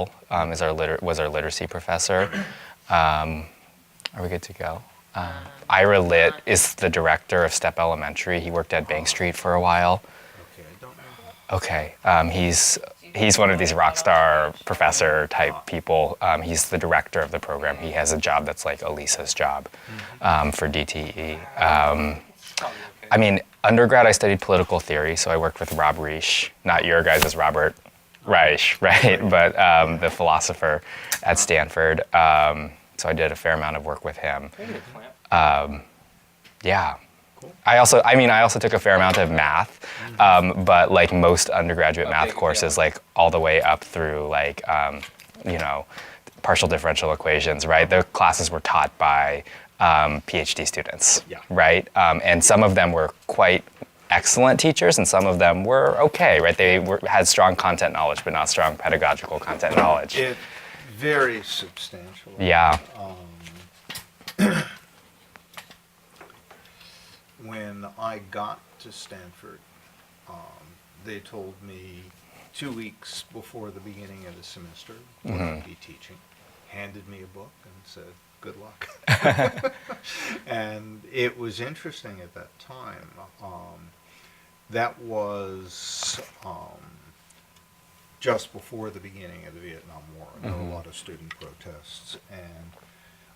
Cole was our literacy professor. Are we good to go? Ira Litt is the director of Step Elementary. He worked at Bank Street for a while. Okay, I don't know. Okay, he's one of these rock star professor type people. He's the director of the program. He has a job that's like Elisa's job for DTE. I mean, undergrad I studied political theory, so I worked with Rob Reich, not your guys' Robert Reich, right? But the philosopher at Stanford. So I did a fair amount of work with him. Yeah. Cool. I also took a fair amount of math, but like most undergraduate math courses, like all the way up through like, partial differential equations, right? The classes were taught by PhD students, right? And some of them were quite excellent teachers, and some of them were okay, right? They had strong content knowledge, but not strong pedagogical content knowledge. It varies substantially. Yeah. When I got to Stanford, they told me 2 weeks before the beginning of the semester what I'd be teaching, handed me a book and said, good luck. And it was interesting at that time. That was just before the beginning of the Vietnam War. There were a lot of student protests, and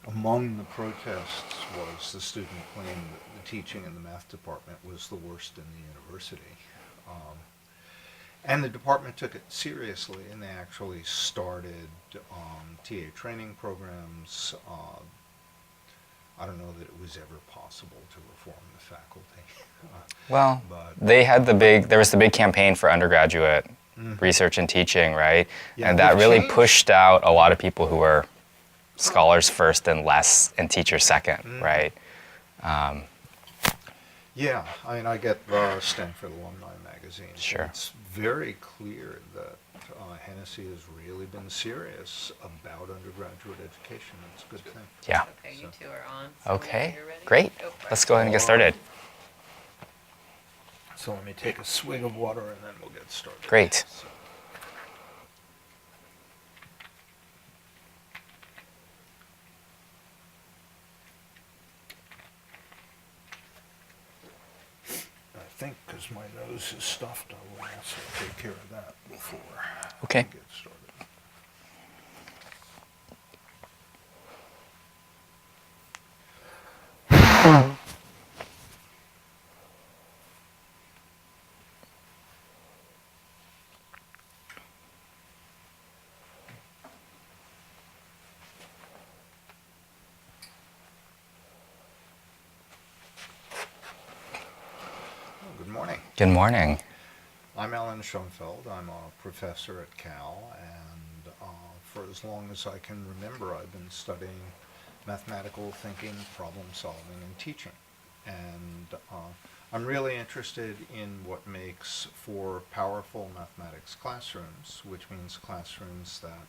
among the protests was the student claim that the teaching in the math department was the worst in the university. And the department took it seriously, and they actually started TA training programs. I don't know that it was ever possible to reform the faculty. Well, there was the big campaign for undergraduate research and teaching, right? Yeah, and that really changed. pushed out a lot of people who were scholars first and teachers second, right? Yeah, I mean, I get the Stanford Alumni magazine. Sure. It's very clear that Hennessy has really been serious about undergraduate education. It's a good thing. Yeah. Okay, you two are on. So Okay, you're ready? great. Go for it. Let's go ahead and get started. So let me take a swig of water and then we'll get started. Great. So. I think because my nose is stuffed, I will also take care of that before Okay. we get started. Good morning. Good morning. I'm Alan Schoenfeld. I'm a professor at Cal, and for as long as I can remember, I've been studying mathematical thinking, problem solving, and teaching. And I'm really interested in what makes for powerful mathematics classrooms, which means classrooms that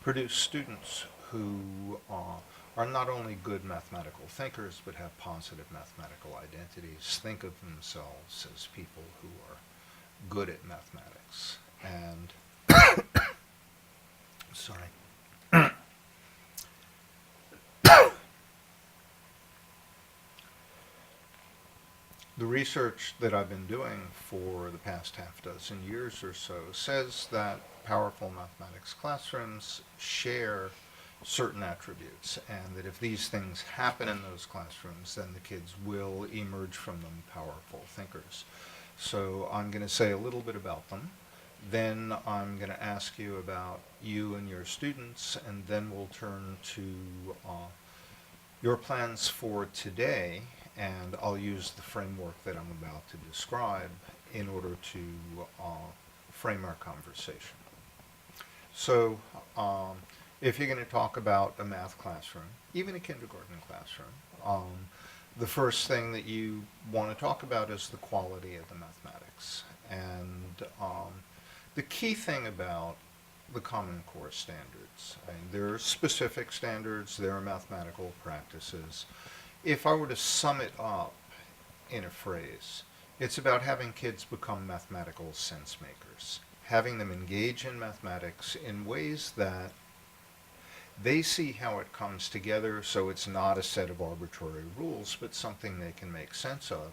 produce students who are not only good mathematical thinkers, but have positive mathematical identities, think of themselves as people who are good at mathematics. And sorry. The research that I've been doing for the past half dozen years or so says that powerful mathematics classrooms share certain attributes, and that if these things happen in those classrooms, then the kids will emerge from them powerful thinkers. So I'm going to say a little bit about them, then I'm going to ask you about you and your students, and then we'll turn to your plans for today, and I'll use the framework that I'm about to describe in order to frame our conversation. So if you're going to talk about a math classroom, even a kindergarten classroom, the first thing that you want to talk about is the quality of the mathematics. And the key thing about the Common Core standards, and there are specific standards, there are mathematical practices. If I were to sum it up in a phrase, it's about having kids become mathematical sense makers, having them engage in mathematics in ways that they see how it comes together, so it's not a set of arbitrary rules, but something they can make sense of.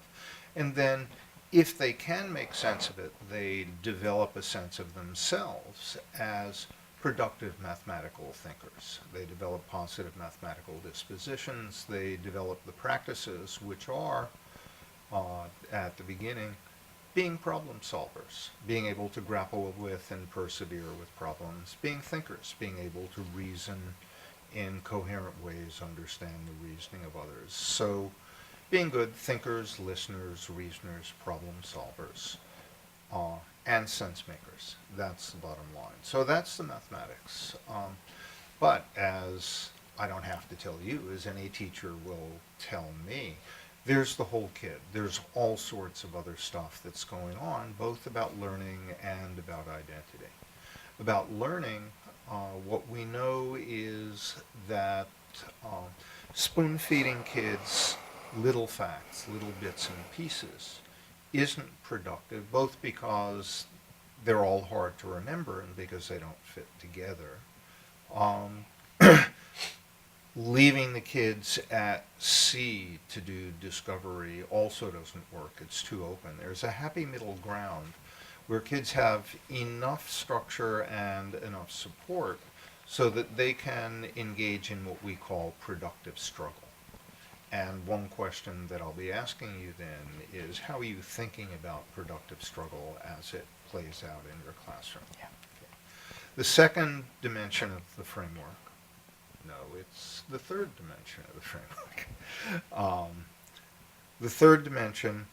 And then, if they can make sense of it, they develop a sense of themselves as productive mathematical thinkers. They develop positive mathematical dispositions. They develop the practices, which are, at the beginning, being problem solvers, being able to grapple with and persevere with problems, being thinkers, being able to reason in coherent ways, understand the reasoning of others. So being good thinkers, listeners, reasoners, problem solvers, and sense makers. That's the bottom line. So that's the mathematics. But as I don't have to tell you, as any teacher will tell me, there's the whole kid. There's all sorts of other stuff that's going on, both about learning and about identity. About learning, what we know is that spoon feeding kids little facts, little bits and pieces, isn't productive, both because they're all hard to remember and because they don't fit together. Leaving the kids at sea to do discovery also doesn't work. It's too open. There's a happy middle ground where kids have enough structure and enough support so that they can engage in what we call productive struggle. And one question that I'll be asking you then is, how are you thinking about productive struggle as it plays out in your classroom? Yeah. Okay. The second dimension of the framework, no, it's the third dimension of the framework. The third dimension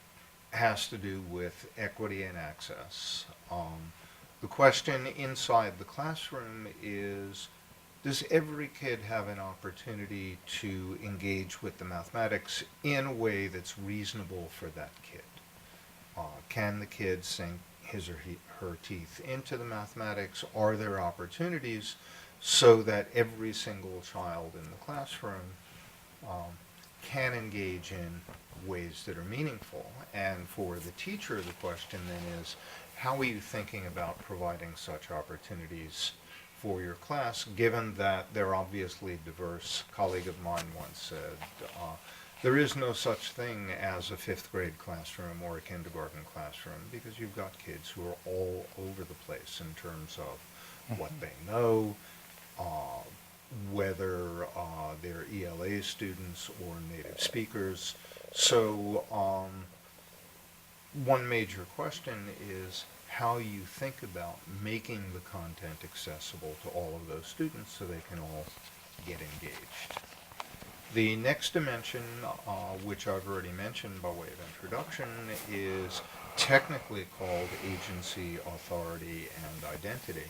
has to do with equity and access. The question inside the classroom is, does every kid have an opportunity to engage with the mathematics in a way that's reasonable for that kid? Can the kid sink his or her teeth into the mathematics? Are there opportunities so that every single child in the classroom can engage in ways that are meaningful? And for the teacher, the question then is, how are you thinking about providing such opportunities for your class, given that they're obviously diverse? A colleague of mine once said, there is no such thing as a fifth grade classroom or a kindergarten classroom, because you've got kids who are all over the place in terms of what they know, whether they're ELA students or native speakers. So one major question is how you think about making the content accessible to all of those students so they can all get engaged. The next dimension, which I've already mentioned by way of introduction, is technically called agency, authority, and identity.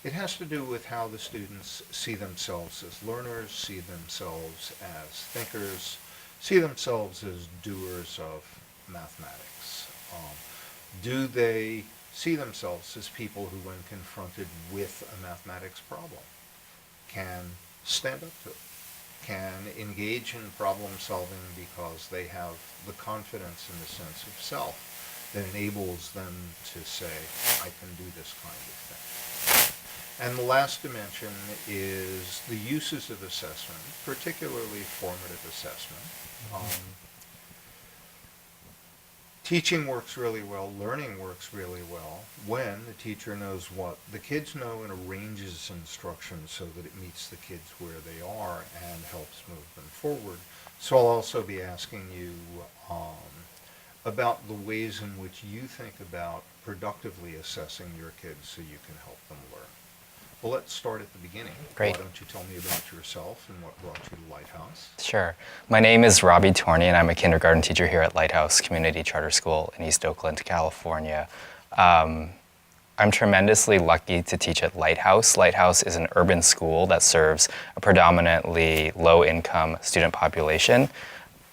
It has to do with how the students see themselves as learners, see themselves as thinkers, see themselves as doers of mathematics. Do they see themselves as people who, when confronted with a mathematics problem, can stand up to it, can engage in problem solving because they have the confidence and the sense of self that enables them to say, I can do this kind of thing. And the last dimension is the uses of assessment, particularly formative assessment. Teaching works really well, learning works really well when the teacher knows what the kids know and arranges instruction so that it meets the kids where they are and helps move them forward. So I'll also be asking you about the ways in which you think about productively assessing your kids so you can help them learn. Well, let's start at the beginning. Great. Why don't you tell me about yourself and what brought you to Lighthouse? Sure. My name is Robbie Torney, and I'm a kindergarten teacher here at Lighthouse Community Charter School in East Oakland, California. I'm tremendously lucky to teach at Lighthouse. Lighthouse is an urban school that serves a predominantly low-income student population.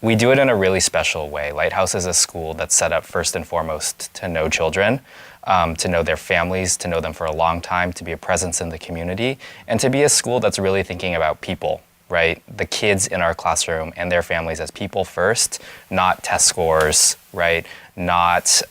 We do it in a really special way. Lighthouse is a school that's set up first and foremost to know children, to know their families, to know them for a long time, to be a presence in the community, and to be a school that's really thinking about people, right? The kids in our classroom and their families as people first, not test scores, right? Not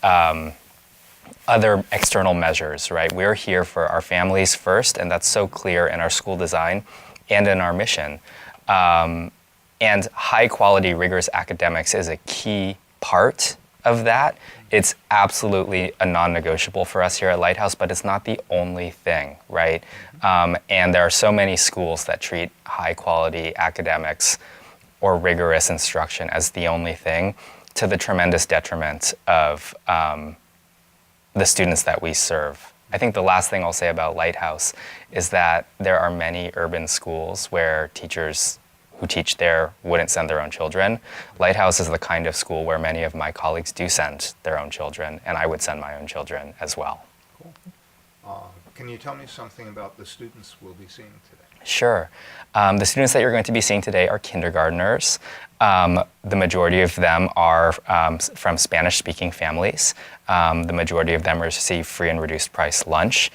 other external measures, right? We're here for our families first, and that's so clear in our school design and in our mission. And high quality, rigorous academics is a key part of that. It's absolutely a non-negotiable for us here at Lighthouse, but it's not the only thing, right? And there are so many schools that treat high quality academics or rigorous instruction as the only thing, to the tremendous detriment of the students that we serve. I think the last thing I'll say about Lighthouse is that there are many urban schools where teachers who teach there wouldn't send their own children. Lighthouse is the kind of school where many of my colleagues do send their own children, and I would send my own children as well. Cool. Can you tell me something about the students we'll be seeing today? Sure. The students that you're going to be seeing today are kindergartners. The majority of them are from Spanish-speaking families. The majority of them receive free and reduced price lunch.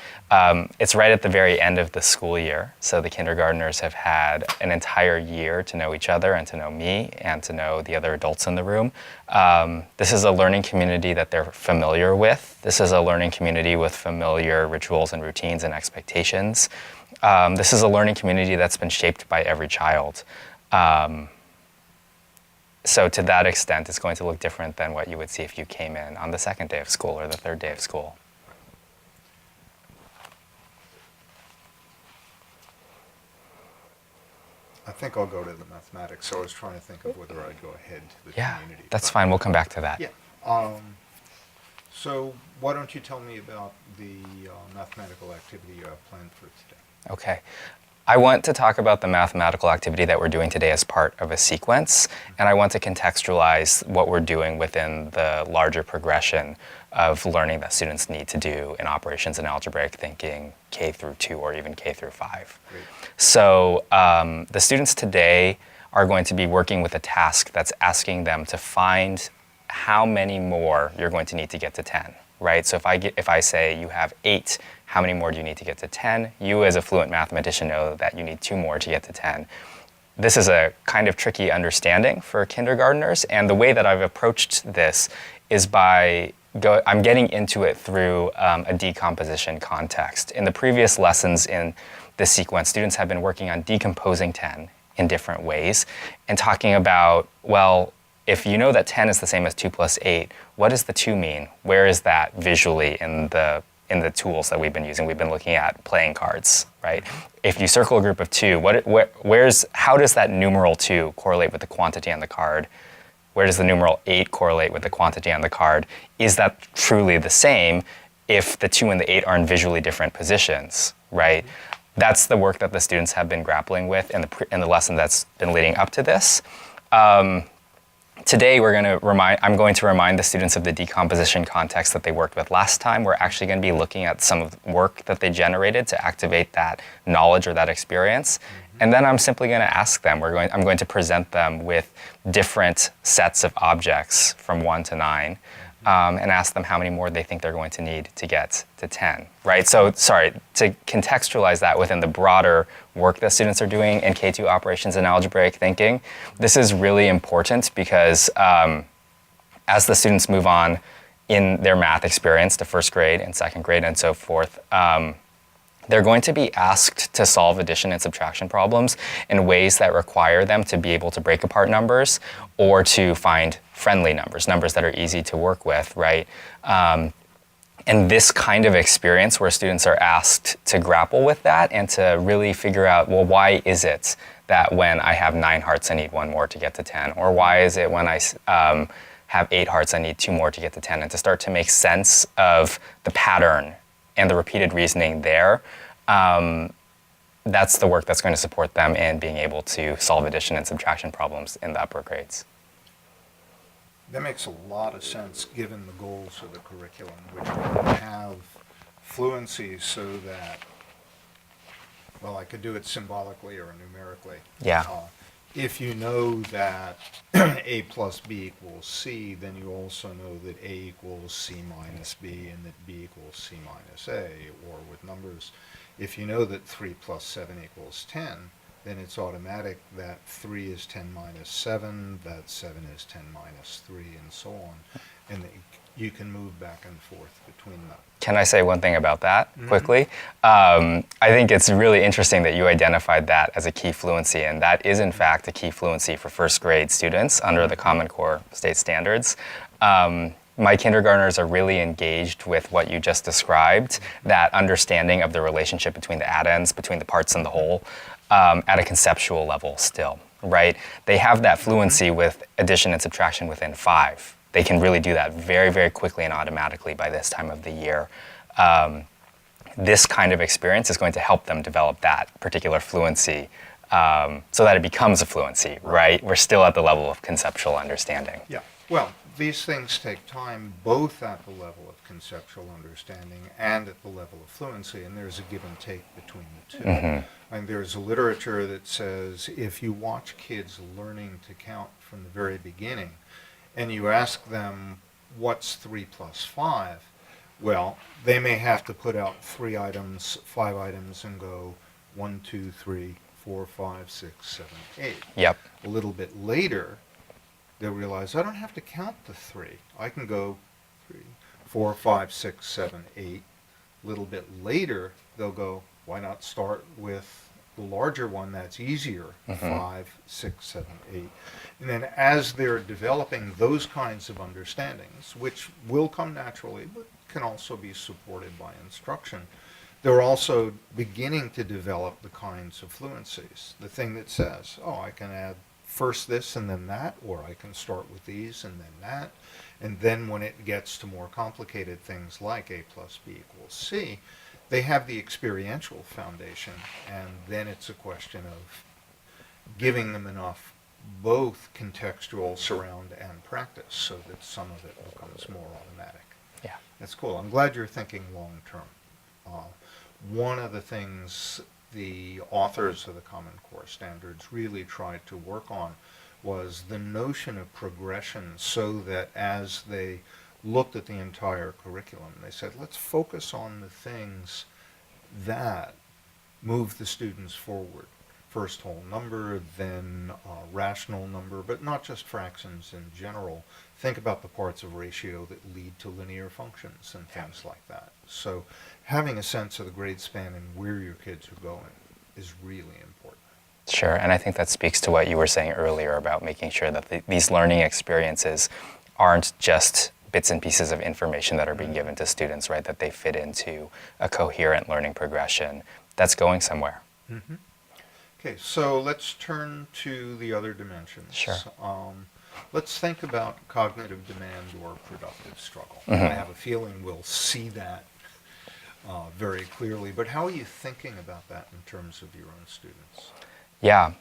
It's right at the very end of the school year, so the kindergartners have had an entire year to know each other and to know me and to know the other adults in the room. This is a learning community that they're familiar with. This is a learning community with familiar rituals and routines and expectations. This is a learning community that's been shaped by every child. So to that extent, it's going to look different than what you would see if you came in on the second day of school or the third day of school. I think I'll go to the mathematics. So I was trying to think of whether I'd go ahead to the Yeah, community. that's fine. We'll come back to that. Yeah. So why don't you tell me about the mathematical activity you have planned for today? Okay. I want to talk about the mathematical activity that we're doing today as part of a sequence, and I want to contextualize what we're doing within the larger progression of learning that students need to do in operations and algebraic thinking, K through 2 or even K through 5. Great. So the students today are going to be working with a task that's asking them to find how many more you're going to need to get to 10, right? So if I say you have 8, how many more do you need to get to 10? You as a fluent mathematician know that you need 2 more to get to 10. This is a kind of tricky understanding for kindergartners, and the way that I've approached this is by I'm getting into it through a decomposition context. In the previous lessons in this sequence, students have been working on decomposing 10 in different ways and talking about, well, if you know that 10 is the same as 2 plus 8, what does the 2 mean? Where is that visually in the tools that we've been using? We've been looking at playing cards, right? If you circle a group of 2, how does that numeral 2 correlate with the quantity on the card? Where does the numeral 8 correlate with the quantity on the card? Is that truly the same if the 2 and the 8 are in visually different positions, right? That's the work that the students have been grappling with in the lesson that's been leading up to this. Today, I'm going to remind the students of the decomposition context that they worked with last time. We're actually going to be looking at some of the work that they generated to activate that knowledge or that experience. And then I'm simply going to ask them, I'm going to present them with different sets of objects from 1 to 9 and ask them how many more they think they're going to need to get to 10, right? So, to contextualize that within the broader work that students are doing in K2 operations and algebraic thinking, this is really important because as the students move on in their math experience to first grade and second grade and so forth, they're going to be asked to solve addition and subtraction problems in ways that require them to be able to break apart numbers or to find friendly numbers that are easy to work with, right? And this kind of experience where students are asked to grapple with that and to really figure out, well, why is it that when I have 9 hearts, I need 1 more to get to 10? Or why is it when I have 8 hearts, I need 2 more to get to 10? And to start to make sense of the pattern and the repeated reasoning there, that's the work that's going to support them in being able to solve addition and subtraction problems in the upper grades. That makes a lot of sense given the goals of the curriculum, which are to have fluency so that, well, I could do it symbolically or numerically. Yeah. If you know that A plus B equals C, then you also know that A equals C minus B and that B equals C minus A. Or with numbers, if you know that 3 plus 7 equals 10, then it's automatic that 3 is 10 minus 7, that 7 is 10 minus 3, and so on. and that you can move back and forth between them. Can I say one thing about that quickly? I think it's really interesting that you identified that as a key fluency, and that is in fact a key fluency for first grade students under the Common Core state standards. My kindergartners are really engaged with what you just described, that understanding of the relationship between the addends, between the parts and the whole, at a conceptual level still, right? They have that fluency with addition and subtraction within 5. They can really do that very, very quickly and automatically by this time of the year. This kind of experience is going to help them develop that particular fluency so that it becomes a fluency, right? We're still at the level of conceptual understanding. Yeah, well, these things take time both at the level of conceptual understanding and at the level of fluency, and there's a give and take between the two. And there's a literature that says if you watch kids learning to count from the very beginning, and you ask them, what's 3 plus 5? Well, they may have to put out 3 items, 5 items, and go 1, 2, 3, 4, 5, 6, 7, 8. Yep. A little bit later, they'll realize, I don't have to count the 3. I can go 3, 4, 5, 6, 7, 8. A little bit later, they'll go, why not start with the larger one that's easier, 5, 6, 7, 8. And then as they're developing those kinds of understandings, which will come naturally, but can also be supported by instruction, they're also beginning to develop the kinds of fluencies. The thing that says, oh, I can add first this and then that, or I can start with these and then that. And then when it gets to more complicated things like A plus B equals C, they have the experiential foundation, and then it's a question of giving them enough both contextual surround and practice so that some of it becomes more automatic. Yeah. That's cool. I'm glad you're thinking long term. One of the things the authors of the Common Core standards really tried to work on was the notion of progression, so that as they looked at the entire curriculum, they said, let's focus on the things that move the students forward. First whole number, then rational number, but not just fractions in general. Think about the parts of ratio that lead to linear functions and things like that. So having a sense of the grade span and where your kids are going is really important. Sure, and I think that speaks to what you were saying earlier about making sure that these learning experiences aren't just bits and pieces of information that are being given to students, right? That they fit into a coherent learning progression that's going somewhere. Mm-hmm. Okay, so let's turn to the other dimensions. Sure. Let's think about cognitive demand or productive struggle. I have a feeling we'll see that very clearly, but how are you thinking about that in terms of your own students? Yeah.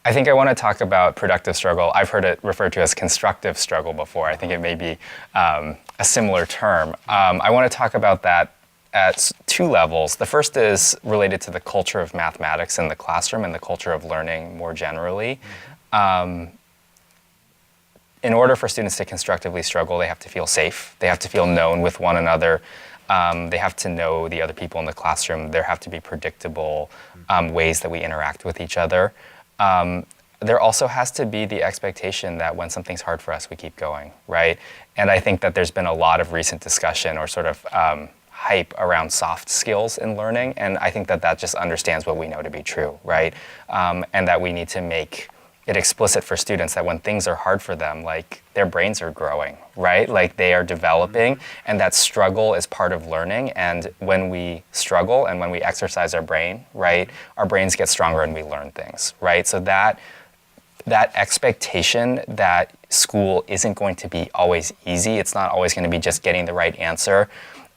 I think I want to talk about productive struggle. I've heard it referred to as constructive struggle before. I think it may be a similar term. I want to talk about that at 2 levels. The first is related to the culture of mathematics in the classroom and the culture of learning more generally. In order for students to constructively struggle, they have to feel safe. They have to feel known with one another. They have to know the other people in the classroom. There have to be predictable ways that we interact with each other. There also has to be the expectation that when something's hard for us, we keep going, right? And I think that there's been a lot of recent discussion or sort of hype around soft skills in learning, and I think that that just understands what we know to be true, right? And that we need to make it explicit for students that when things are hard for them, like their brains are growing, right? Like they are developing, and that struggle is part of learning. And when we struggle and when we exercise our brain, right, our brains get stronger and we learn things, right? So that expectation that school isn't going to be always easy, it's not always going to be just getting the right answer,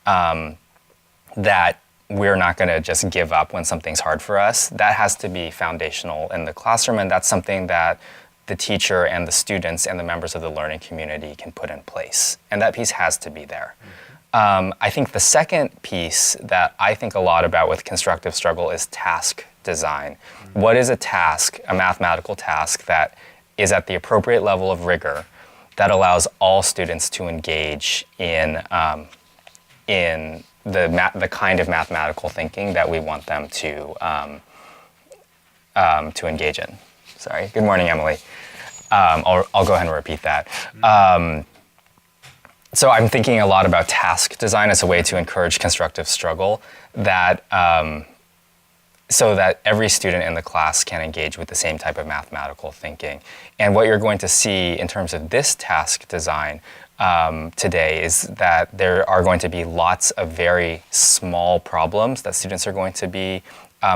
that we're not going to just give up when something's hard for us, that has to be foundational in the classroom, and that's something that the teacher and the students and the members of the learning community can put in place. And that piece has to be there. I think the second piece that I think a lot about with constructive struggle is task design. What is a task, a mathematical task that is at the appropriate level of rigor that allows all students to engage in the kind of mathematical thinking that we want them to engage in. Sorry. Good morning, Emily. I'll go ahead and repeat that. So I'm thinking a lot about task design as a way to encourage constructive struggle, that so that every student in the class can engage with the same type of mathematical thinking. And what you're going to see in terms of this task design today is that there are going to be lots of very small problems that students are going to be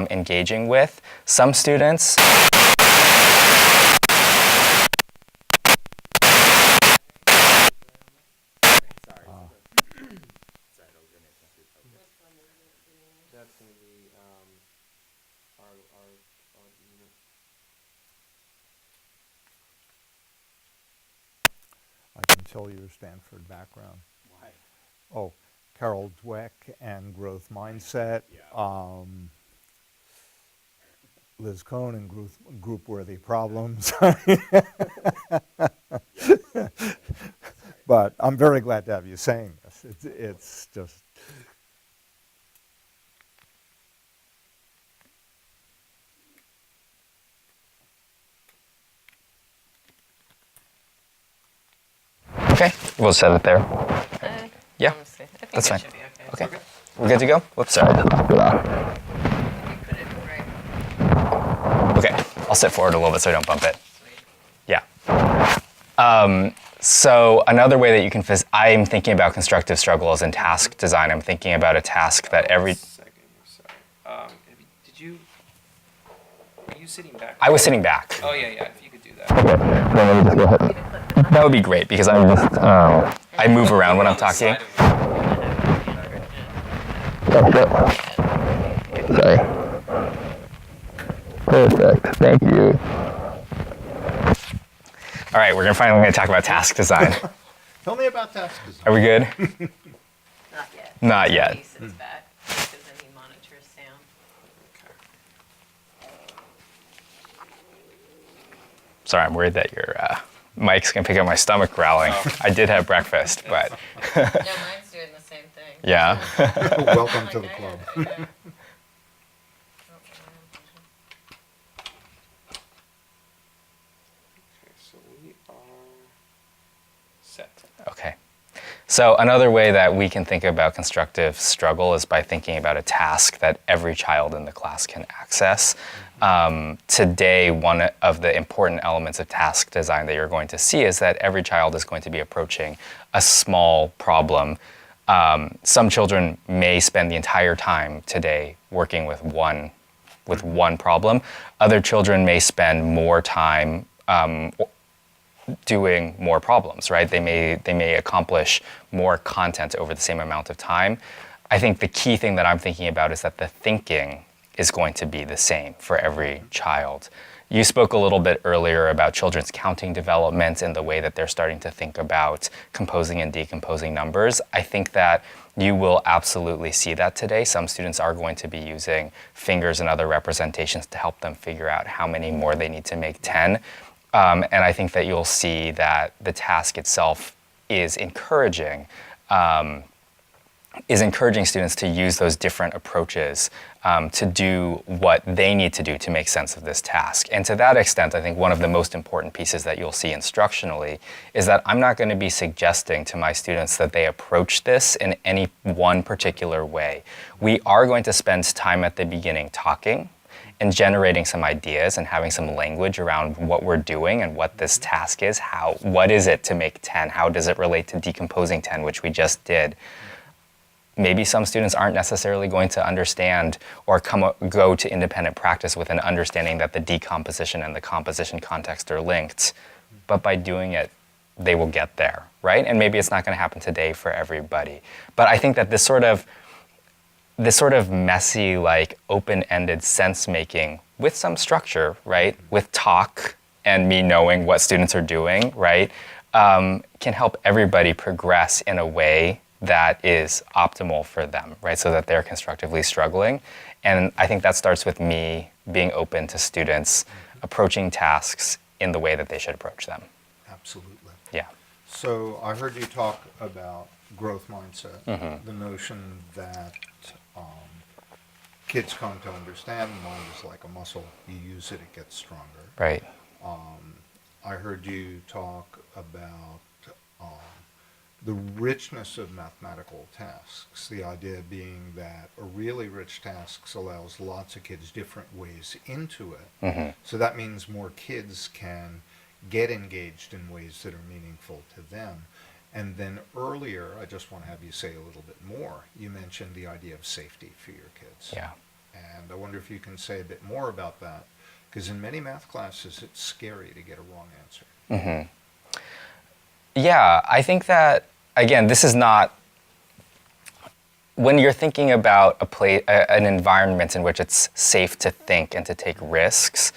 engaging with. Some students That's going to be our unit. I can tell your Stanford background. Why? Oh, Carol Dweck and growth mindset. Liz Cohn and group-worthy problems. But I'm very glad to have you saying this. It's just. Okay, we'll set it there. Yeah, Honestly, I think that's it fine. should be okay. Okay, we're good to go? Whoops, sorry. You put it right. Okay, I'll sit forward a little bit so I don't bump it. Sweet. Yeah. So another way that you can, I'm thinking about constructive struggle as in task design. I'm thinking about a task that every, Second, sorry. Are you sitting back? I was sitting back. Oh yeah, yeah. If you could do that. Okay, then let me just go ahead. That would be great because I'm just, I move around when I'm talking. Sorry. Perfect, thank you. All right, we're finally going to talk about task design. Tell me about task design. Are we good? Not yet. Not yet. He sits back because then he monitors sound. Sorry, I'm worried that your mic's going to pick up my stomach growling. I did have breakfast, but No, mine's doing the same thing. yeah. Welcome I'm to like, the I club. am, okay. Okay, so we are set. Okay. So another way that we can think about constructive struggle is by thinking about a task that every child in the class can access. Today, one of the important elements of task design that you're going to see is that every child is going to be approaching a small problem. Some children may spend the entire time today working with one problem. Other children may spend more time doing more problems, right? They may accomplish more content over the same amount of time. I think the key thing that I'm thinking about is that the thinking is going to be the same for every child. You spoke a little bit earlier about children's counting development and the way that they're starting to think about composing and decomposing numbers. I think that you will absolutely see that today. Some students are going to be using fingers and other representations to help them figure out how many more they need to make 10. And I think that you'll see that the task itself is encouraging students to use those different approaches to do what they need to do to make sense of this task. And to that extent, I think one of the most important pieces that you'll see instructionally is that I'm not going to be suggesting to my students that they approach this in any one particular way. We are going to spend time at the beginning talking and generating some ideas and having some language around what we're doing and what this task is. What is it to make 10? How does it relate to decomposing 10, which we just did? Maybe some students aren't necessarily going to understand or go to independent practice with an understanding that the decomposition and the composition context are linked. But by doing it, they will get there, right? And maybe it's not going to happen today for everybody. But I think that this sort of messy, like open-ended sense-making with some structure, right? With talk and me knowing what students are doing, right? Can help everybody progress in a way that is optimal for them, right? So that they're constructively struggling. And I think that starts with me being open to students approaching tasks in the way that they should approach them. Absolutely. Yeah. So I heard you talk about growth mindset, the notion that kids come to understand mind is like a muscle. You use it, it gets stronger. Right. I heard you talk about um, the richness of mathematical tasks, the idea being that a really rich tasks allows lots of kids different ways into it. Mm-hmm. So that means more kids can get engaged in ways that are meaningful to them. And then earlier, I just want to have you say a little bit more. You mentioned the idea of safety for your kids. Yeah. And I wonder if you can say a bit more about that, because in many math classes, it's scary to get a wrong answer. Mm-hmm. Yeah, I think that, again, this is not, when you're thinking about an environment in which it's safe to think and to take risks,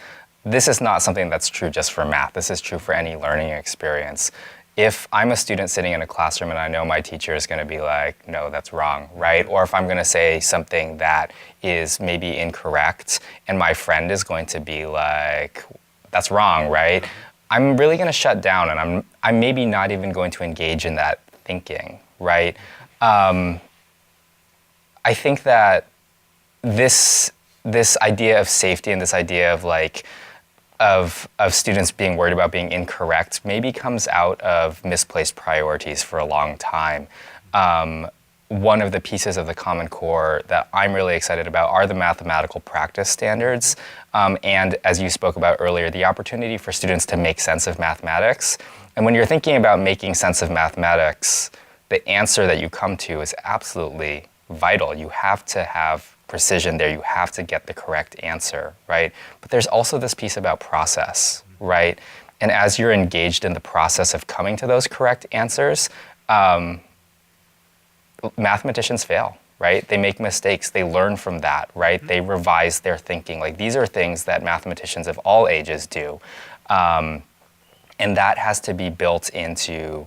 this is not something that's true just for math. This is true for any learning experience. If I'm a student sitting in a classroom and I know my teacher is going to be like, no, that's wrong, right? Or if I'm going to say something that is maybe incorrect and my friend is going to be like, that's wrong, right? I'm really going to shut down, and I'm maybe not even going to engage in that thinking, right? I think that this idea of safety and this idea of like of students being worried about being incorrect maybe comes out of misplaced priorities for a long time. One of the pieces of the Common Core that I'm really excited about are the mathematical practice standards. And as you spoke about earlier, the opportunity for students to make sense of mathematics. And when you're thinking about making sense of mathematics, the answer that you come to is absolutely vital. You have to have precision there. You have to get the correct answer, right? But there's also this piece about process, right? And as you're engaged in the process of coming to those correct answers, mathematicians fail, right? They make mistakes. They learn from that, right? They revise their thinking. Like, these are things that mathematicians of all ages do. And that has to be built into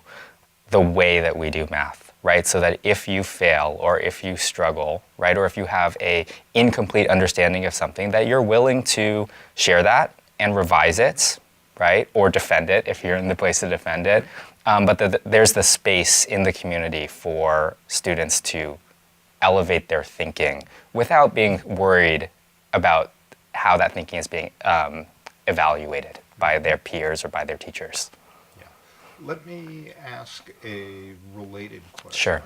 the way that we do math, right? So that if you fail or if you struggle, right, or if you have a incomplete understanding of something, that you're willing to share that and revise it, right, or defend it if you're in the place to defend it. But there's the space in the community for students to elevate their thinking without being worried about how that thinking is being evaluated by their peers or by their teachers. Let me ask a related question. Sure.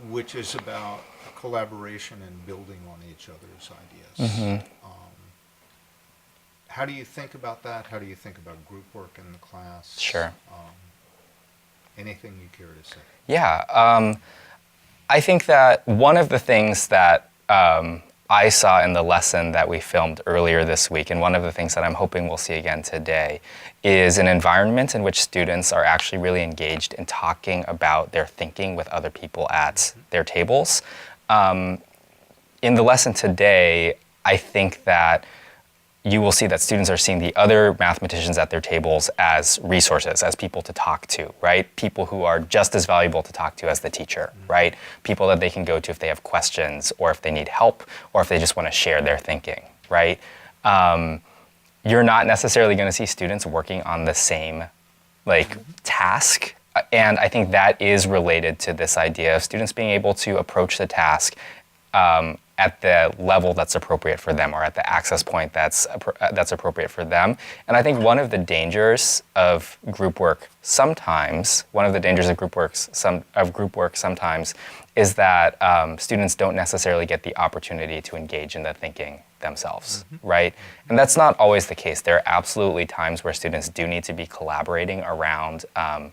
Which is about collaboration and building on each other's ideas. How do you think about that? How do you think about group work in the class? Sure. Anything you care to say? Yeah. I think that one of the things that I saw in the lesson that we filmed earlier this week, and one of the things that I'm hoping we'll see again today, is an environment in which students are actually really engaged in talking about their thinking with other people at their tables. In the lesson today, I think that you will see that students are seeing the other mathematicians at their tables as resources, as people to talk to, right? People who are just as valuable to talk to as the teacher, right? People that they can go to if they have questions or if they need help or if they just want to share their thinking, right? You're not necessarily going to see students working on the same task. And I think that is related to this idea of students being able to approach the task at the level that's appropriate for them, or at the access point that's appropriate for them. And I think one of the dangers of group work sometimes, is that students don't necessarily get the opportunity to engage in the thinking themselves, right? And that's not always the case. There are absolutely times where students do need to be collaborating around a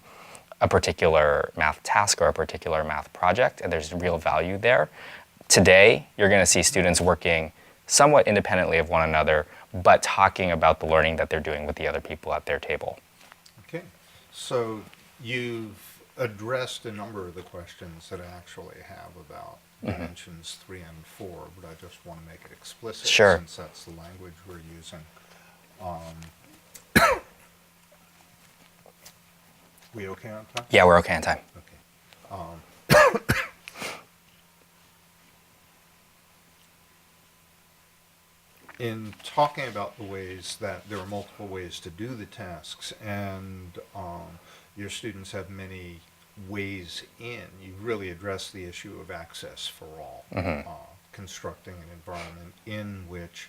particular math task or a particular math project, and there's real value there. Today, you're going to see students working somewhat independently of one another, but talking about the learning that they're doing with the other people at their table. Okay, so you've addressed a number of the questions that I actually have about dimensions 3 and 4, but I just want to make it explicit since that's the language we're using. We okay on time? Yeah, we're okay on time. Okay. In talking about the ways that there are multiple ways to do the tasks, and your students have many ways in, you really address the issue of access for all, constructing an environment in which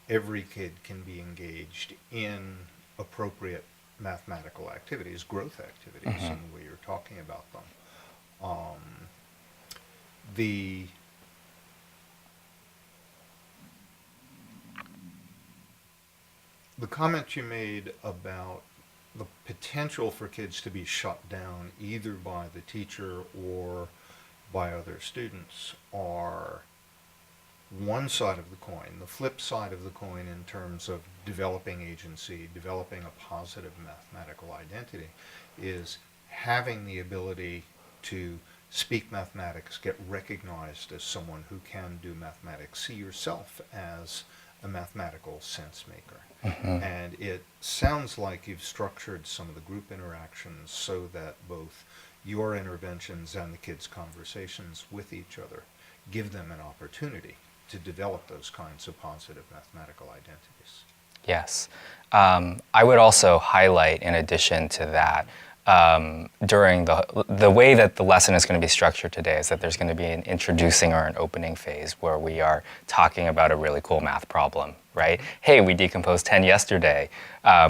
every kid can be engaged in appropriate mathematical activities, growth activities, in the way you're talking about them. The comment you made about the potential for kids to be shut down either by the teacher or by other students are one side of the coin. The flip side of the coin in terms of developing agency, developing a positive mathematical identity, is having the ability to speak mathematics, get recognized as someone who can do mathematics, see yourself as a mathematical sense maker. And it sounds like you've structured some of the group interactions so that both your interventions and the kids' conversations with each other give them an opportunity to develop those kinds of positive mathematical identities. Yes. I would also highlight, in addition to that, during the way that the lesson is going to be structured today is that there's going to be an introducing or an opening phase where we are talking about a really cool math problem, right? Hey, we decomposed 10 yesterday.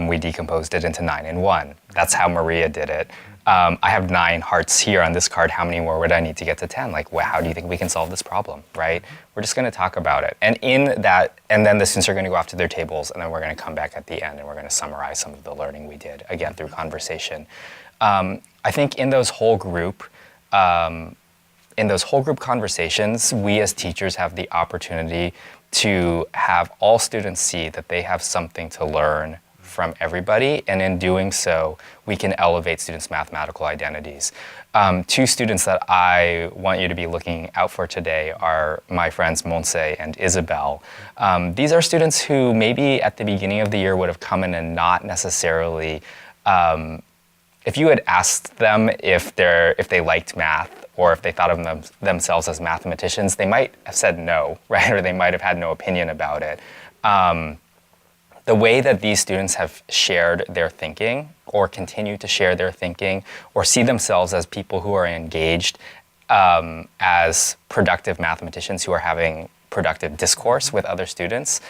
We decomposed it into 9 and 1. That's how Maria did it. I have 9 hearts here on this card. How many more would I need to get to 10? Like, how do you think we can solve this problem, right? We're just going to talk about it. And in that, and then the students are going to go off to their tables, and then we're going to come back at the end, and we're going to summarize some of the learning we did, again, through conversation. I think in those whole group conversations, we as teachers have the opportunity to have all students see that they have something to learn from everybody, and in doing so, we can elevate students' mathematical identities. 2 students that I want you to be looking out for today are my friends Monse and Isabel. These are students who maybe at the beginning of the year would have come in and not necessarily, if you had asked them if they liked math or if they thought of themselves as mathematicians, they might have said no, right? Or they might have had no opinion about it. The way that these students have shared their thinking or continue to share their thinking or see themselves as people who are engaged as productive mathematicians who are having productive discourse with other students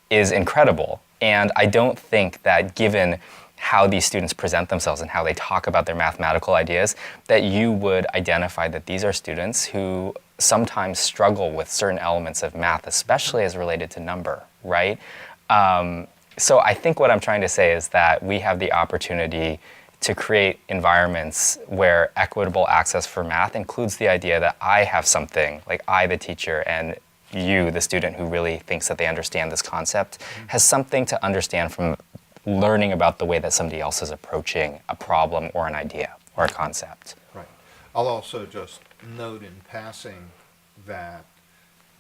is incredible. And I don't think that given how these students present themselves and how they talk about their mathematical ideas, that you would identify that these are students who sometimes struggle with certain elements of math, especially as related to number, right? So I think what I'm trying to say is that we have the opportunity to create environments where equitable access for math includes the idea that I have something, like I, the teacher, and you, the student who really thinks that they understand this concept, has something to understand from learning about the way that somebody else is approaching a problem or an idea or a concept. Right. I'll also just note in passing that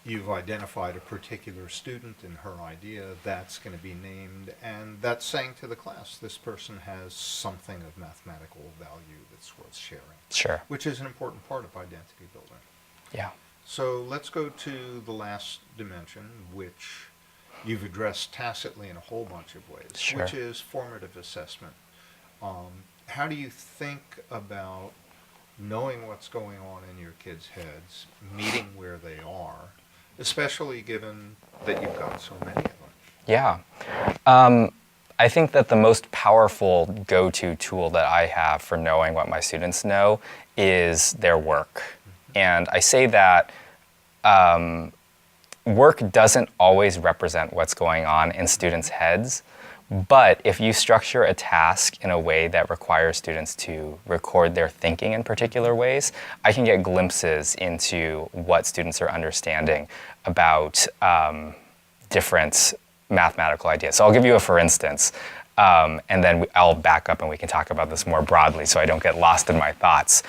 you've identified a particular student and her idea that's going to be named, and that's saying to the class, this person has something of mathematical value that's worth sharing. Sure. Which is an important part of identity building. Yeah. So let's go to the last dimension, which you've addressed tacitly in a whole bunch of ways, Sure. which is formative assessment. How do you think about knowing what's going on in your kids' heads, meeting where they are, especially given that you've got so many of them? Yeah. I think that the most powerful go-to tool that I have for knowing what my students know is their work. And I say that work doesn't always represent what's going on in students' heads, but if you structure a task in a way that requires students to record their thinking in particular ways, I can get glimpses into what students are understanding about different mathematical ideas. So I'll give you a for instance, and then I'll back up and we can talk about this more broadly so I don't get lost in my thoughts.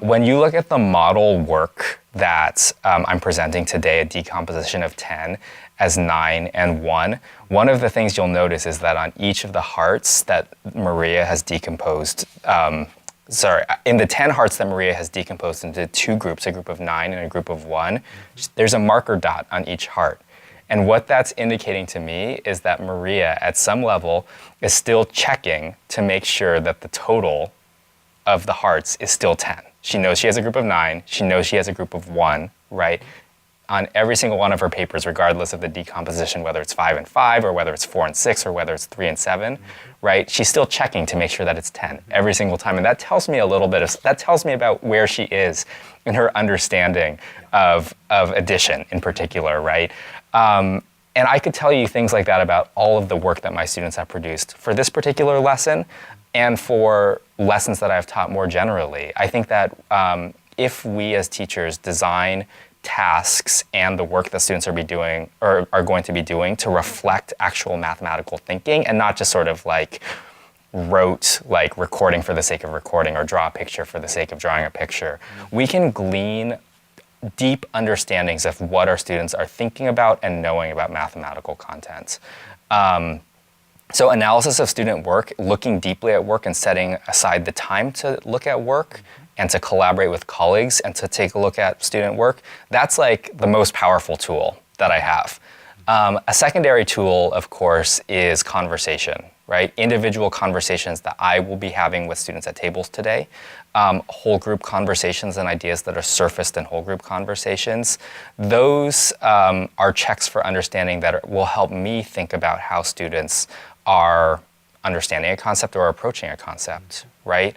When you look at the model work that I'm presenting today, a decomposition of 10 as 9 and 1, one of the things you'll notice is that on each of the hearts that Maria has decomposed, in the 10 hearts that Maria has decomposed into 2 groups, a group of 9 and a group of 1, there's a marker dot on each heart. And what that's indicating to me is that Maria, at some level, is still checking to make sure that the total of the hearts is still 10. She knows she has a group of 9. She knows she has a group of 1, right? on every single one of her papers, regardless of the decomposition, whether it's 5 and 5, or whether it's 4 and 6, or whether it's 3 and 7, right? She's still checking to make sure that it's 10 every single time. And that tells me a little bit that tells me about where she is in her understanding of addition in particular, right? And I could tell you things like that about all of the work that my students have produced for this particular lesson and for lessons that I've taught more generally. I think that if we as teachers design tasks and the work that students are going to be doing to reflect actual mathematical thinking and not just sort of like rote like recording for the sake of recording or draw a picture for the sake of drawing a picture, we can glean deep understandings of what our students are thinking about and knowing about mathematical content. So analysis of student work, looking deeply at work and setting aside the time to look at work and to collaborate with colleagues and to take a look at student work, that's like the most powerful tool that I have. A secondary tool, of course, is conversation, right? Individual conversations that I will be having with students at tables today, whole group conversations and ideas that are surfaced in whole group conversations. Those are checks for understanding that will help me think about how students are understanding a concept or approaching a concept, right?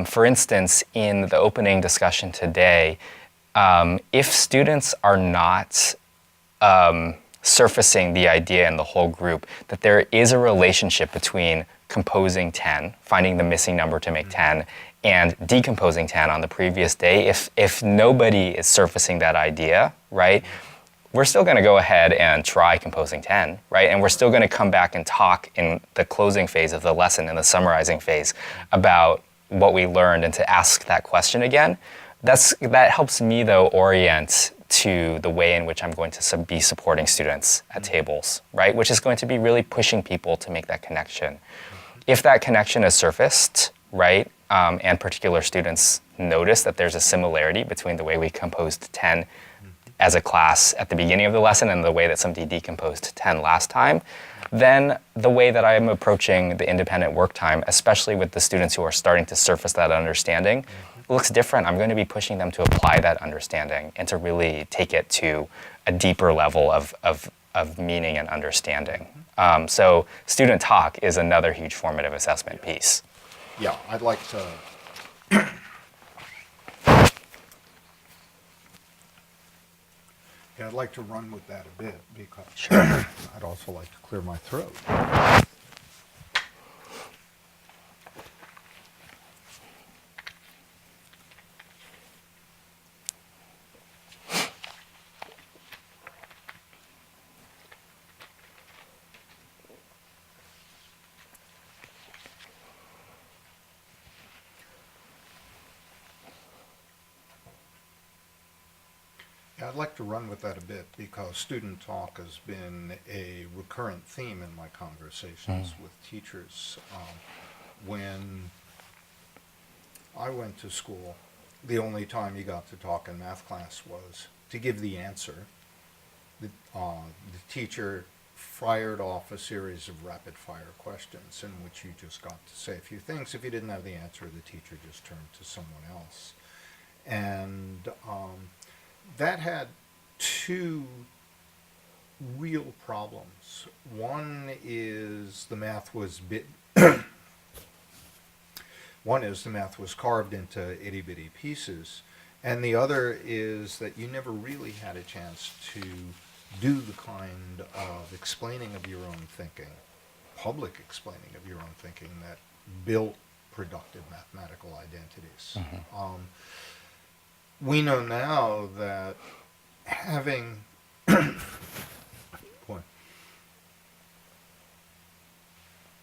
For instance, in the opening discussion today, if students are not surfacing the idea in the whole group that there is a relationship between composing 10, finding the missing number to make 10, and decomposing 10 on the previous day, if nobody is surfacing that idea, right, we're still going to go ahead and try composing 10, right? And we're still going to come back and talk in the closing phase of the lesson, in the summarizing phase, about what we learned and to ask that question again. That helps me, though, orient to the way in which I'm going to be supporting students at tables, right? Which is going to be really pushing people to make that connection. If that connection is surfaced, right, and particular students notice that there's a similarity between the way we composed 10 as a class at the beginning of the lesson and the way that somebody decomposed 10 last time, then the way that I am approaching the independent work time, especially with the students who are starting to surface that understanding, looks different. I'm going to be pushing them to apply that understanding and to really take it to a deeper level of meaning and understanding. So student talk is another huge formative assessment piece. Yeah, I'd like to I'd like to run with that a bit because I'd also like to clear my throat. I'd like to run with that a bit because student talk has been a recurrent theme in my conversations with teachers. When I went to school, the only time you got to talk in math class was to give the answer. The teacher fired off a series of rapid fire questions in which you just got to say a few things. If you didn't have the answer, the teacher just turned to someone else. And that had two real problems. One is the math was carved into itty bitty pieces, and the other is that you never really had a chance to do the kind of explaining of your own thinking, public explaining of your own thinking that built productive mathematical identities. We know now that having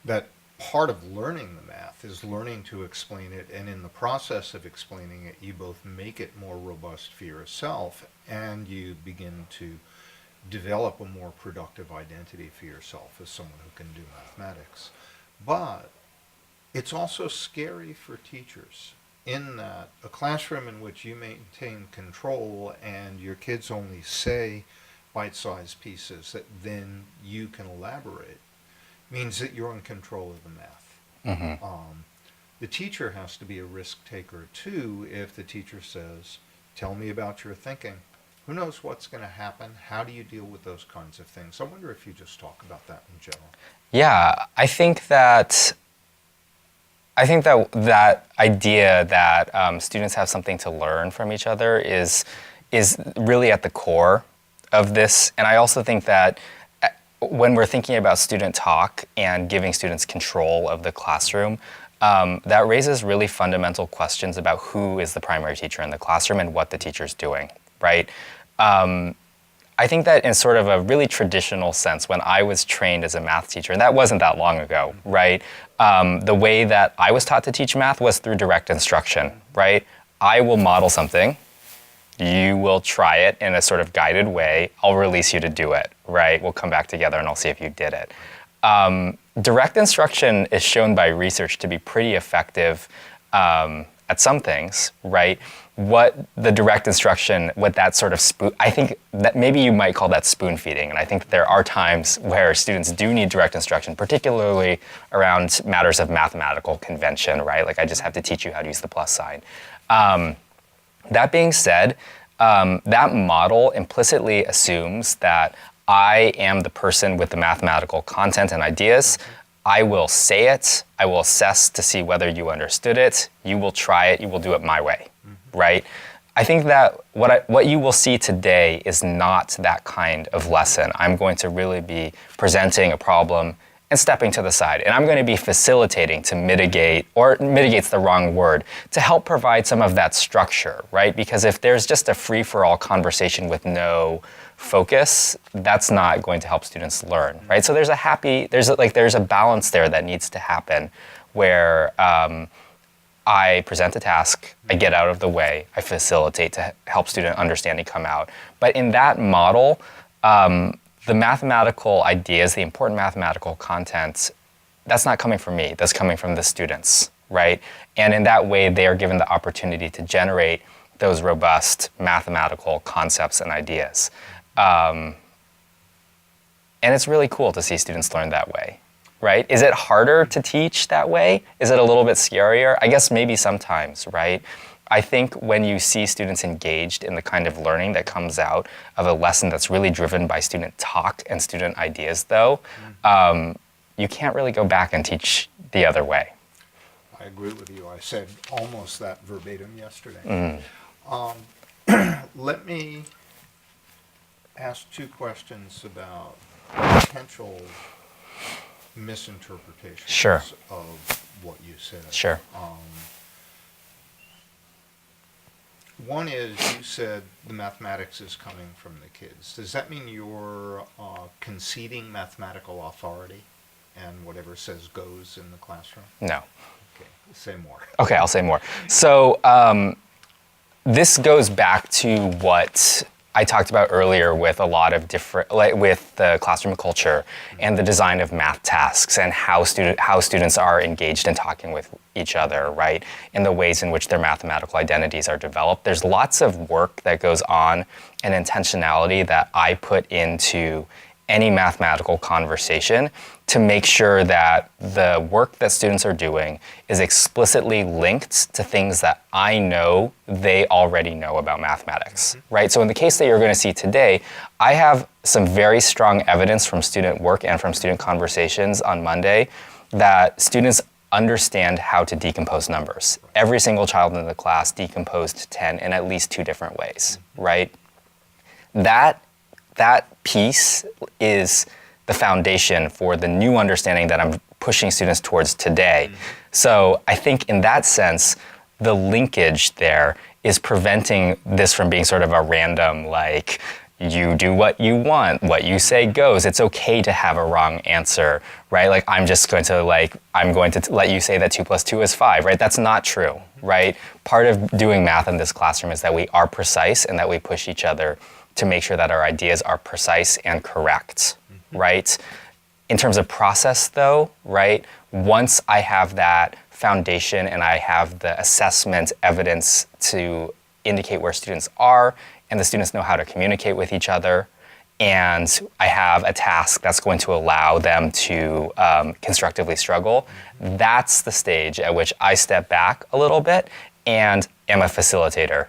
that part of learning the math is learning to explain it, and in the process of explaining it, you both make it more robust for yourself and you begin to develop a more productive identity for yourself as someone who can do mathematics. But it's also scary for teachers, in that a classroom in which you maintain control and your kids only say bite-sized pieces that then you can elaborate means that you're in control of the math. The teacher has to be a risk taker too. If the teacher says, tell me about your thinking, who knows what's going to happen? How do you deal with those kinds of things? I wonder if you just talk about that in general. Yeah, that idea that students have something to learn from each other is really at the core of this. And I also think that when we're thinking about student talk and giving students control of the classroom, that raises really fundamental questions about who is the primary teacher in the classroom and what the teacher's doing, right? I think that in sort of a really traditional sense, when I was trained as a math teacher, and that wasn't that long ago, right? The way that I was taught to teach math was through direct instruction, right? I will model something, you will try it in a sort of guided way, I'll release you to do it, right? We'll come back together and I'll see if you did it. Direct instruction is shown by research to be pretty effective at some things, right? What the direct instruction, what that sort of I think that maybe you might call that spoon feeding. And I think that there are times where students do need direct instruction, particularly around matters of mathematical convention, right? Like I just have to teach you how to use the plus sign. That being said, that model implicitly assumes that I am the person with the mathematical content and ideas. I will say it, I will assess to see whether you understood it, you will try it, you will do it my way, right? I think that what you will see today is not that kind of lesson. I'm going to really be presenting a problem and stepping to the side. And I'm going to be facilitating to mitigate, or mitigate's the wrong word, to help provide some of that structure, right? Because if there's just a free-for-all conversation with no focus, that's not going to help students learn, right? So there's a balance there that needs to happen where I present a task, I get out of the way, I facilitate to help student understanding come out. But in that model, the mathematical ideas, the important mathematical content, that's not coming from me, that's coming from the students, right? And in that way, they are given the opportunity to generate those robust mathematical concepts and ideas. And it's really cool to see students learn that way, right? Is it harder to teach that way? Is it a little bit scarier? I guess maybe sometimes, right? I think when you see students engaged in the kind of learning that comes out of a lesson that's really driven by student talk and student ideas, though, you can't really go back and teach the other way. I agree with you. I said almost that verbatim yesterday. Let me ask two questions about potential misinterpretations Sure. of what you said. Sure. One is you said the mathematics is coming from the kids. Does that mean you're conceding mathematical authority and whatever says goes in the classroom? No. Okay, say more. Okay, I'll say more. So this goes back to what I talked about earlier with a lot of different, with the classroom culture and the design of math tasks and how students are engaged in talking with each other, right? And the ways in which their mathematical identities are developed. There's lots of work that goes on and intentionality that I put into any mathematical conversation to make sure that the work that students are doing is explicitly linked to things that I know they already know about mathematics, right? So in the case that you're going to see today, I have some very strong evidence from student work and from student conversations on Monday that students understand how to decompose numbers. Every single child in the class decomposed 10 in at least 2 different ways, right? That piece is the foundation for the new understanding that I'm pushing students towards today. So I think in that sense, the linkage there is preventing this from being sort of a random, like, you do what you want, what you say goes. It's okay to have a wrong answer, right? Like, I'm going to let you say that 2 + 2 is 5, right? That's not true, right? Part of doing math in this classroom is that we are precise and that we push each other to make sure that our ideas are precise and correct, right? In terms of process, though, right? Once I have that foundation and I have the assessment evidence to indicate where students are, and the students know how to communicate with each other, and I have a task that's going to allow them to constructively struggle, that's the stage at which I step back a little bit and am a facilitator,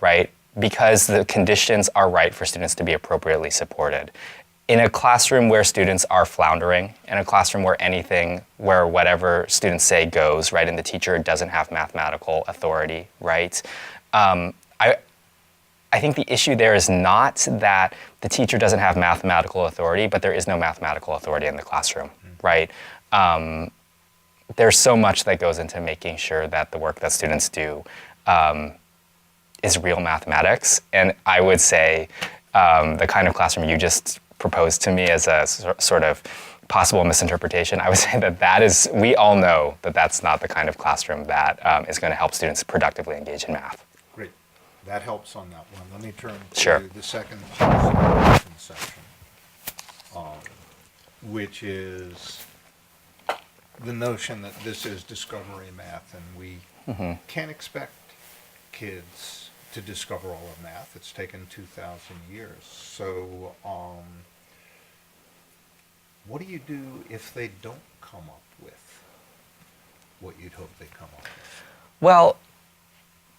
right? because the conditions are right for students to be appropriately supported. In a classroom where students are floundering, in a classroom where whatever students say goes, right, and the teacher doesn't have mathematical authority, right? I think the issue there is not that the teacher doesn't have mathematical authority, but there is no mathematical authority in the classroom, right? There's so much that goes into making sure that the work that students do is real mathematics. And I would say the kind of classroom you just proposed to me as a sort of possible misinterpretation, I would say that we all know that that's not the kind of classroom that is going to help students productively engage in math. Great. That helps on that one. Let me turn Sure. to the second policy section, which is the notion that this is discovery math, and we can't expect kids to discover all of math. It's taken 2,000 years. So what do you do if they don't come up with what you'd hope they'd come up with? Well,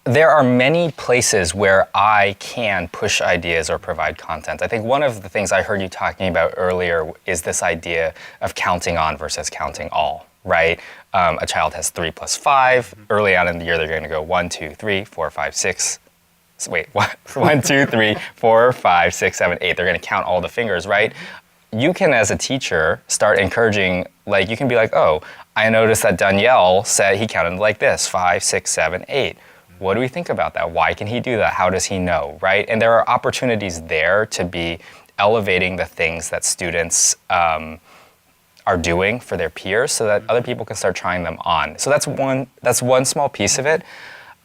there are many places where I can push ideas or provide content. I think one of the things I heard you talking about earlier is this idea of counting on versus counting all, right? A child has 3 plus 5. Early on in the year, they're going to go 1, 2, 3, 4, 5, 6. Wait, what? 1, 2, 3, 4, 5, 6, 7, 8. They're going to count all the fingers, right? You can, as a teacher, start encouraging, like, you can be like, oh, I noticed that Danielle said he counted like this, 5, 6, 7, 8. What do we think about that? Why can he do that? How does he know, right? And there are opportunities there to be elevating the things that students are doing for their peers so that other people can start trying them on. So that's one small piece of it.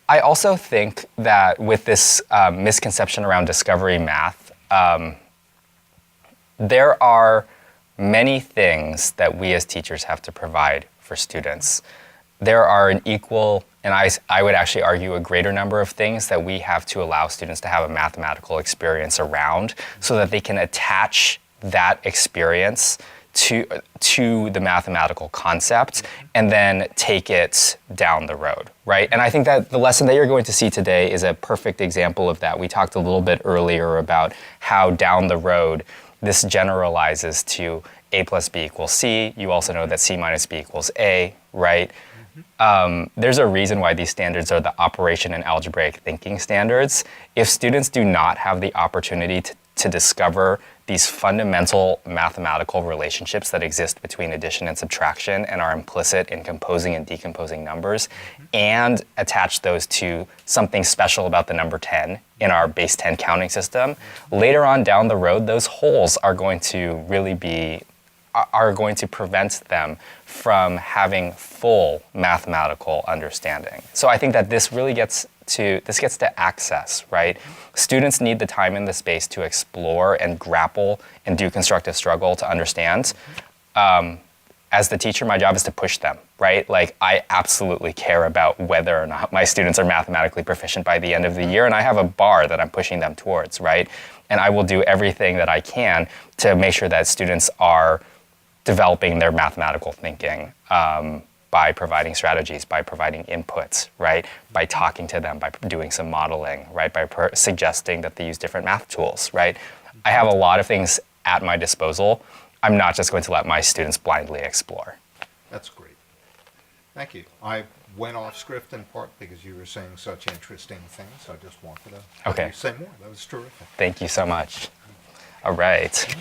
I also think that with this misconception around discovery math, there are many things that we as teachers have to provide for students. There are an equal, and I would actually argue a greater number of things that we have to allow students to have a mathematical experience around so that they can attach that experience to the mathematical concept and then take it down the road, right? And I think that the lesson that you're going to see today is a perfect example of that. We talked a little bit earlier about how down the road this generalizes to A plus B equals C. You also know that C minus B equals A, right? There's a reason why these standards are the operation and algebraic thinking standards. If students do not have the opportunity to discover these fundamental mathematical relationships that exist between addition and subtraction and are implicit in composing and decomposing numbers, and attach those to something special about the number 10 in our base 10 counting system, later on down the road, those holes are going to prevent them from having full mathematical understanding. So I think that this really gets to access, right? Students need the time and the space to explore and grapple and do constructive struggle to understand. As the teacher, my job is to push them, right? Like, I absolutely care about whether or not my students are mathematically proficient by the end of the year, and I have a bar that I'm pushing them towards, right? And I will do everything that I can to make sure that students are developing their mathematical thinking by providing strategies, by providing inputs, right? By talking to them, by doing some modeling, right? By suggesting that they use different math tools, right? I have a lot of things at my disposal. I'm not just going to let my students blindly explore. That's great. Thank you. I went off script in part because you were saying such interesting things. I just wanted to have you say more. That was terrific. Thank you so much. All right.